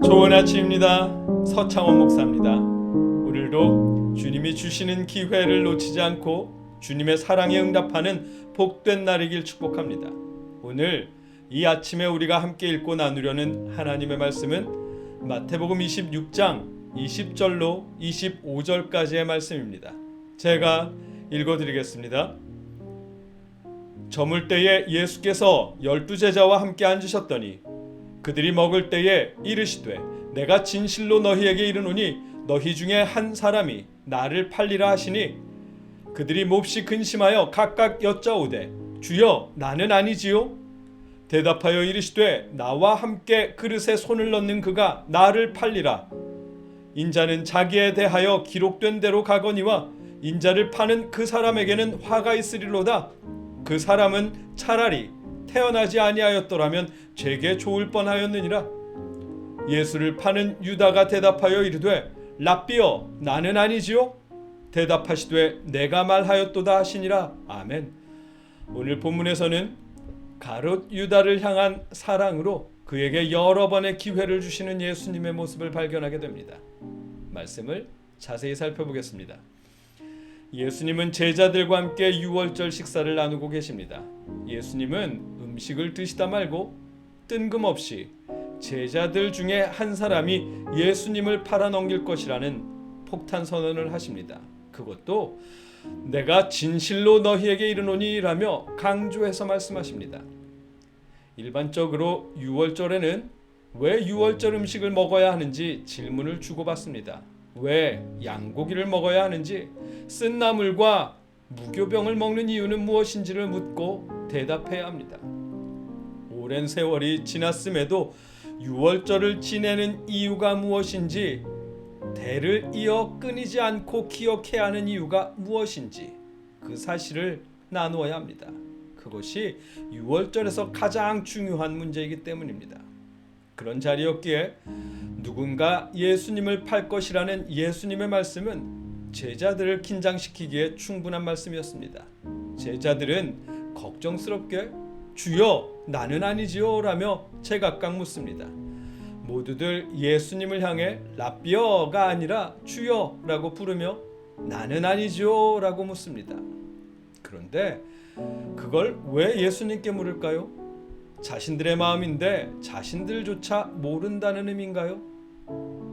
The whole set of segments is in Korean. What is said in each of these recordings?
좋은 아침입니다. 서창원 목사입니다. 오늘도 주님이 주시는 기회를 놓치지 않고 주님의 사랑에 응답하는 복된 날이길 축복합니다. 오늘 이 아침에 우리가 함께 읽고 나누려는 하나님의 말씀은 마태복음 26장 20절로 25절까지의 말씀입니다. 제가 읽어드리겠습니다. 저물 때에 예수께서 12제자와 함께 앉으셨더니 그들이 먹을 때에 이르시되 내가 진실로 너희에게 이르노니 너희 중에 한 사람이 나를 팔리라 하시니 그들이 몹시 근심하여 각각 여짜오되 주여 나는 아니지요? 대답하여 이르시되 나와 함께 그릇에 손을 넣는 그가 나를 팔리라. 인자는 자기에 대하여 기록된 대로 가거니와 인자를 파는 그 사람에게는 화가 있으리로다. 그 사람은 차라리 태어나지 아니하였더라면 제게 좋을 뻔하였느니라. 예수를 파는 유다가 대답하여 이르되 랍비여 나는 아니지요? 대답하시되 내가 말하였도다 하시니라. 아멘. 오늘 본문에서는 가룟 유다를 향한 사랑으로 그에게 여러 번의 기회를 주시는 예수님의 모습을 발견하게 됩니다. 말씀을 자세히 살펴보겠습니다. 예수님은 제자들과 함께 유월절 식사를 나누고 계십니다. 예수님은 음식을 드시다 말고 뜬금없이 제자들 중에 한 사람이 예수님을 팔아넘길 것이라는 폭탄 선언을 하십니다. 그것도 내가 진실로 너희에게 이르노니 라며 강조해서 말씀하십니다. 일반적으로 유월절에는 왜 유월절 음식을 먹어야 하는지 질문을 주고받습니다. 왜 양고기를 먹어야 하는지, 쓴 나물과 무교병을 먹는 이유는 무엇인지를 묻고 대답해야 합니다. 오랜 세월이 지났음에도 유월절을 지내는 이유가 무엇인지, 대를 이어 끊이지 않고 기억해야 하는 이유가 무엇인지 그 사실을 나누어야 합니다. 그것이 유월절에서 가장 중요한 문제이기 때문입니다. 그런 자리였기에 누군가 예수님을 팔 것이라는 예수님의 말씀은 제자들을 긴장시키기에 충분한 말씀이었습니다. 제자들은 걱정스럽게 주여 나는 아니지요 라며 제각각 묻습니다. 모두들 예수님을 향해 랍비어가 아니라 주여 라고 부르며 나는 아니지요 라고 묻습니다. 그런데 그걸 왜 예수님께 물을까요? 자신들의 마음인데 자신들조차 모른다는 의미인가요?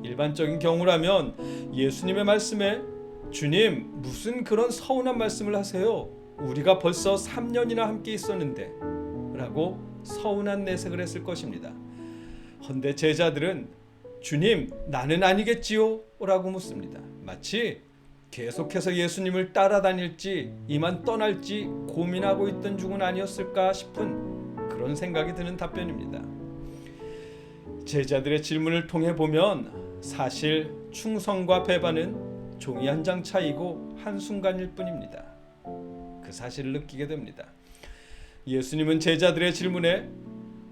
일반적인 경우라면 예수님의 말씀에 주님 무슨 그런 서운한 말씀을 하세요? 우리가 벌써 3년이나 함께 있었는데 라고 서운한 내색을 했을 것입니다. 헌데 제자들은 주님 나는 아니겠지요? 라고 묻습니다. 마치 계속해서 예수님을 따라다닐지 이만 떠날지 고민하고 있던 중은 아니었을까 싶은 그런 생각이 드는 답변입니다. 제자들의 질문을 통해 보면 사실 충성과 배반은 종이 한 장 차이고 한순간일 뿐입니다. 그 사실을 느끼게 됩니다. 예수님은 제자들의 질문에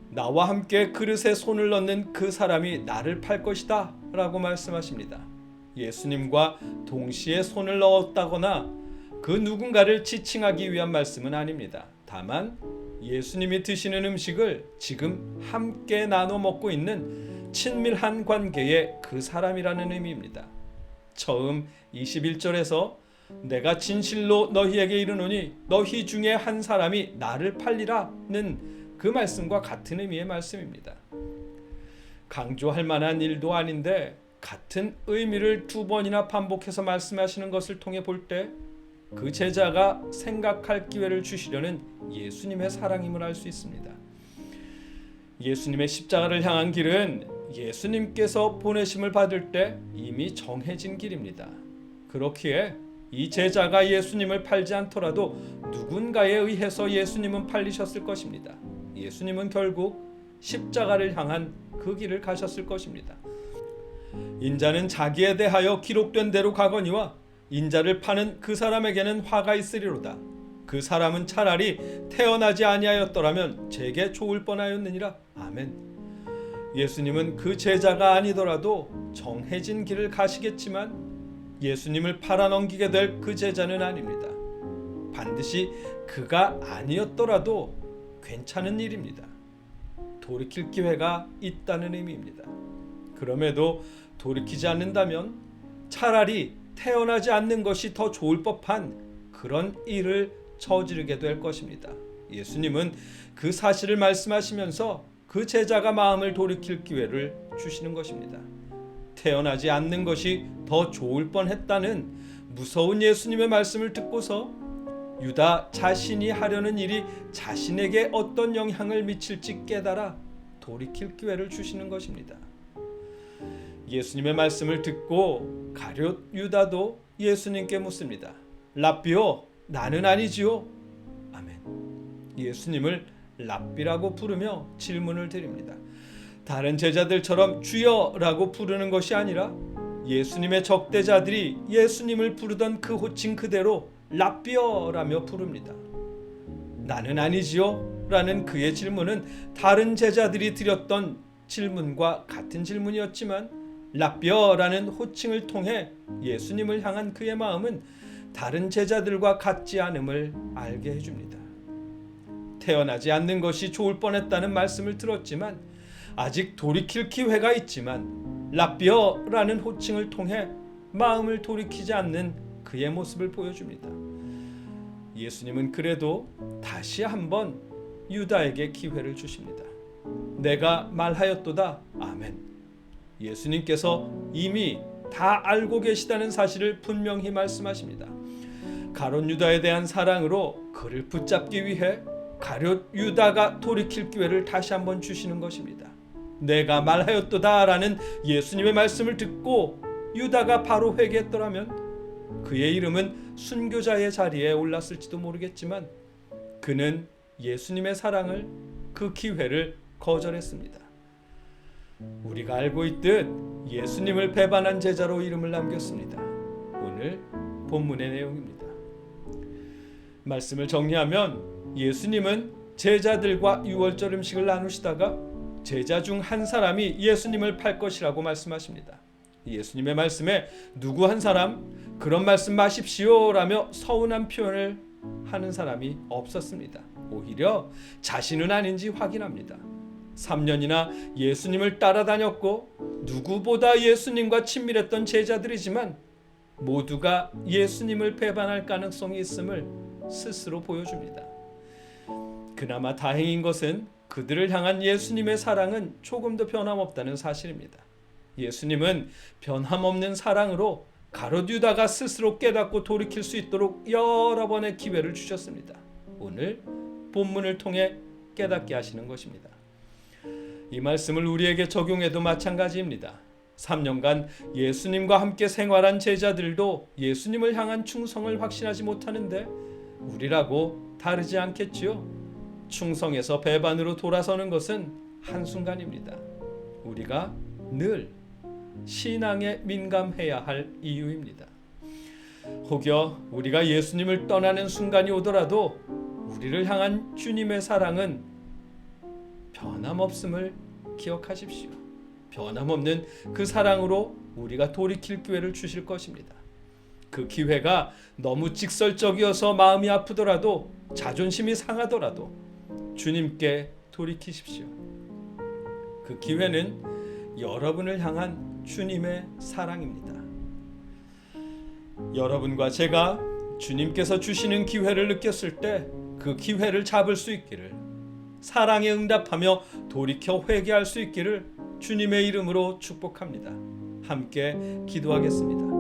나와 함께 그릇에 손을 넣는 그 사람이 나를 팔 것이다 라고 말씀하십니다. 예수님과 동시에 손을 넣었다거나 그 누군가를 지칭하기 위한 말씀은 아닙니다. 다만 예수님이 드시는 음식을 지금 함께 나눠 먹고 있는 친밀한 관계의 그 사람이라는 의미입니다. 처음 21절에서 내가 진실로 너희에게 이르노니 너희 중에 한 사람이 나를 팔리라는 그 말씀과 같은 의미의 말씀입니다. 강조할 만한 일도 아닌데 같은 의미를 두 번이나 반복해서 말씀하시는 것을 통해 볼 때 그 제자가 생각할 기회를 주시려는 예수님의 사랑임을 알 수 있습니다. 예수님의 십자가를 향한 길은 예수님께서 보내심을 받을 때 이미 정해진 길입니다. 그렇기에 이 제자가 예수님을 팔지 않더라도 누군가에 의해서 예수님은 팔리셨을 것입니다. 예수님은 결국 십자가를 향한 그 길을 가셨을 것입니다. 인자는 자기에 대하여 기록된 대로 가거니와 인자를 파는 그 사람에게는 화가 있으리로다. 그 사람은 차라리 태어나지 아니하였더라면 제게 좋을 뻔하였느니라. 아멘. 예수님은 그 제자가 아니더라도 정해진 길을 가시겠지만 예수님을 팔아넘기게 될 그 제자는 아닙니다. 반드시 그가 아니었더라도 괜찮은 일입니다. 돌이킬 기회가 있다는 의미입니다. 그럼에도 돌이키지 않는다면 차라리 태어나지 않는 것이 더 좋을 법한 그런 일을 저지르게 될 것입니다. 예수님은 그 사실을 말씀하시면서 그 제자가 마음을 돌이킬 기회를 주시는 것입니다. 태어나지 않는 것이 더 좋을 뻔했다는 무서운 예수님의 말씀을 듣고서 유다 자신이 하려는 일이 자신에게 어떤 영향을 미칠지 깨달아 돌이킬 기회를 주시는 것입니다. 예수님의 말씀을 듣고 가룟 유다도 예수님께 묻습니다. 랍비요, 나는 아니지요? 아멘. 예수님을 랍비라고 부르며 질문을 드립니다. 다른 제자들처럼 주여라고 부르는 것이 아니라 예수님의 적대자들이 예수님을 부르던 그 호칭 그대로 랍비여라며 부릅니다. 나는 아니지요? 라는 그의 질문은 다른 제자들이 드렸던 질문과 같은 질문이었지만 랍비여라는 호칭을 통해 예수님을 향한 그의 마음은 다른 제자들과 같지 않음을 알게 해줍니다. 태어나지 않는 것이 좋을 뻔했다는 말씀을 들었지만 아직 돌이킬 기회가 있지만 랍비여라는 호칭을 통해 마음을 돌이키지 않는 그의 모습을 보여줍니다. 예수님은 그래도 다시 한번 유다에게 기회를 주십니다. 내가 말하였도다. 아멘. 예수님께서 이미 다 알고 계시다는 사실을 분명히 말씀하십니다. 가룟 유다에 대한 사랑으로 그를 붙잡기 위해 가룟 유다가 돌이킬 기회를 다시 한번 주시는 것입니다. 내가 말하였도다라는 예수님의 말씀을 듣고 유다가 바로 회개했더라면 그의 이름은 순교자의 자리에 올랐을지도 모르겠지만 그는 예수님의 사랑을, 그 기회를 거절했습니다. 우리가 알고 있듯 예수님을 배반한 제자로 이름을 남겼습니다. 오늘 본문의 내용입니다. 말씀을 정리하면 예수님은 제자들과 유월절 음식을 나누시다가 제자 중 한 사람이 예수님을 팔 것이라고 말씀하십니다. 예수님의 말씀에 누구 한 사람 그런 말씀 마십시오 라며 서운한 표현을 하는 사람이 없었습니다. 오히려 자신은 아닌지 확인합니다. 3년이나 예수님을 따라다녔고 누구보다 예수님과 친밀했던 제자들이지만 모두가 예수님을 배반할 가능성이 있음을 스스로 보여줍니다. 그나마 다행인 것은 그들을 향한 예수님의 사랑은 조금도 변함없다는 사실입니다. 예수님은 변함없는 사랑으로 가룟 유다가 스스로 깨닫고 돌이킬 수 있도록 여러 번의 기회를 주셨습니다. 오늘 본문을 통해 깨닫게 하시는 것입니다. 이 말씀을 우리에게 적용해도 마찬가지입니다. 3년간 예수님과 함께 생활한 제자들도 예수님을 향한 충성을 확신하지 못하는데 우리라고 다르지 않겠지요? 충성에서 배반으로 돌아서는 것은 한순간입니다. 우리가 늘 신앙에 민감해야 할 이유입니다. 혹여 우리가 예수님을 떠나는 순간이 오더라도 우리를 향한 주님의 사랑은 변함없음을 기억하십시오. 변함없는 그 사랑으로 우리가 돌이킬 기회를 주실 것입니다. 그 기회가 너무 직설적이어서 마음이 아프더라도 자존심이 상하더라도 주님께 돌이키십시오. 그 기회는 여러분을 향한 주님의 사랑입니다. 여러분과 제가 주님께서 주시는 기회를 느꼈을 때 그 기회를 잡을 수 있기를, 사랑에 응답하며 돌이켜 회개할 수 있기를 주님의 이름으로 축복합니다. 함께 기도하겠습니다.